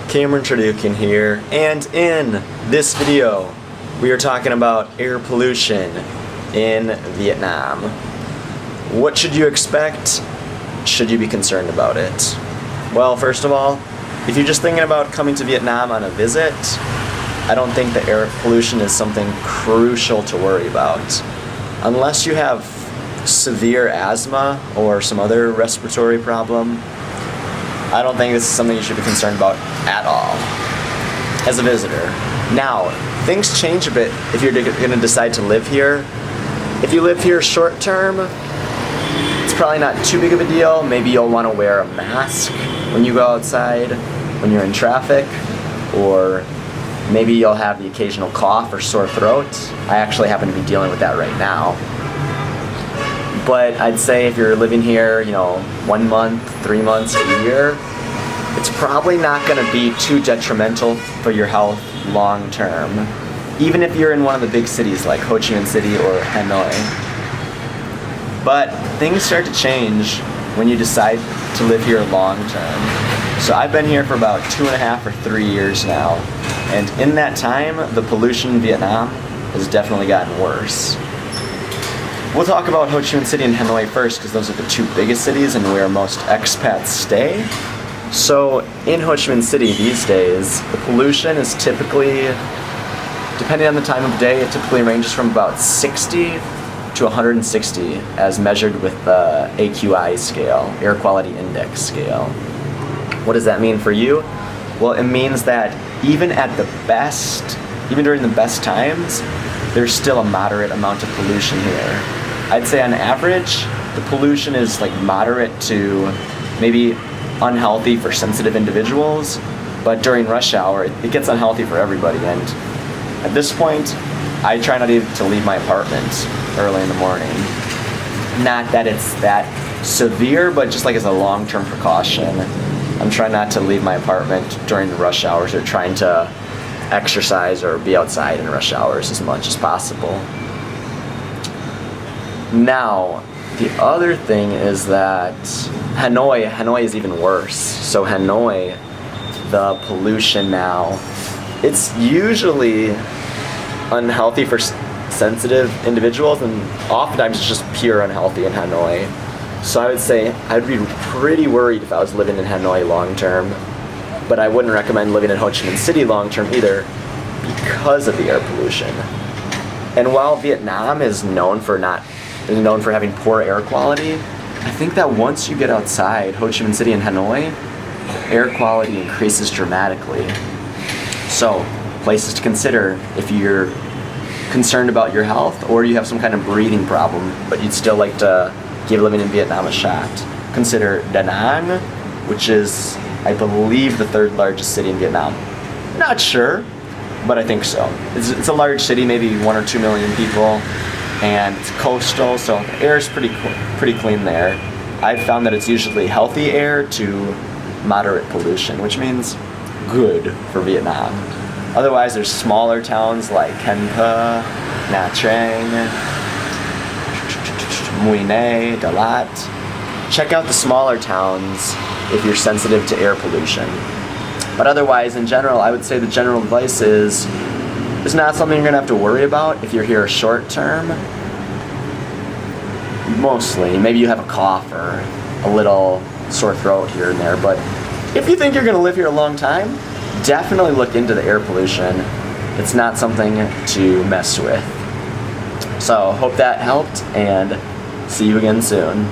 Cameron Tradukin here, and in this video we are talking about air pollution in Vietnam. What should you expect? Should you be concerned about it? Well, first of all, if you're just thinking about coming to Vietnam on a visit, I don't think the air pollution is something crucial to worry about. Unless you have severe asthma or some other respiratory problem, I don't think this is something you should be concerned about at all as a visitor. Now, things change a bit if you're going to decide to live here. If you live here short term, it's probably not too big of a deal. Maybe you'll want to wear a mask when you go outside, when you're in traffic, or maybe you'll have the occasional cough or sore throat. I actually happen to be dealing with that right now. But I'd say if you're living here, 1 month, 3 months, a year, it's probably not going to be too detrimental for your health long term, even if you're in one of the big cities like Ho Chi Minh City or Hanoi. But things start to change when you decide to live here long term. So I've been here for about 2.5 or 3 years now, and in that time, the pollution in Vietnam has definitely gotten worse. We'll talk about Ho Chi Minh City and Hanoi first because those are the two biggest cities and where most expats stay. So in Ho Chi Minh City these days, the pollution is typically, depending on the time of day, it typically ranges from about 60 to 160 as measured with the AQI scale, Air Quality Index scale. What does that mean for you? Well, it means that even at the best, even during the best times, there's still a moderate amount of pollution here. I'd say on average, the pollution is like moderate to maybe unhealthy for sensitive individuals, but during rush hour, it gets unhealthy for everybody. And at this point, I try not even to leave my apartment early in the morning. Not that it's that severe, but just like as a long-term precaution. I'm trying not to leave my apartment during the rush hours or trying to exercise or be outside in rush hours as much as possible. Now, the other thing is that Hanoi is even worse. So Hanoi, the pollution now, it's usually unhealthy for sensitive individuals, and oftentimes it's just pure unhealthy in Hanoi. So I would say I'd be pretty worried if I was living in Hanoi long term, but I wouldn't recommend living in Ho Chi Minh City long term either because of the air pollution. And while Vietnam is known for having poor air quality, I think that once you get outside Ho Chi Minh City and Hanoi, air quality increases dramatically. So, places to consider if you're concerned about your health or you have some kind of breathing problem, but you'd still like to give living in Vietnam a shot. Consider Da Nang, which is, I believe, the 3rd largest city in Vietnam. Not sure, but I think so. It's a large city, maybe 1 or 2 million people, and it's coastal, so the air is pretty clean there. I've found that it's usually healthy air to moderate pollution, which means good for Vietnam. Otherwise, there's smaller towns like Ken Pa, Nha Trang, Mui Ne, Dalat. Check out the smaller towns if you're sensitive to air pollution. But otherwise, in general, I would say the general advice is it's not something you're going to have to worry about if you're here short term. Mostly. Maybe you have a cough or a little sore throat here and there. But if you think you're going to live here a long time, definitely look into the air pollution. It's not something to mess with. So, hope that helped, and see you again soon.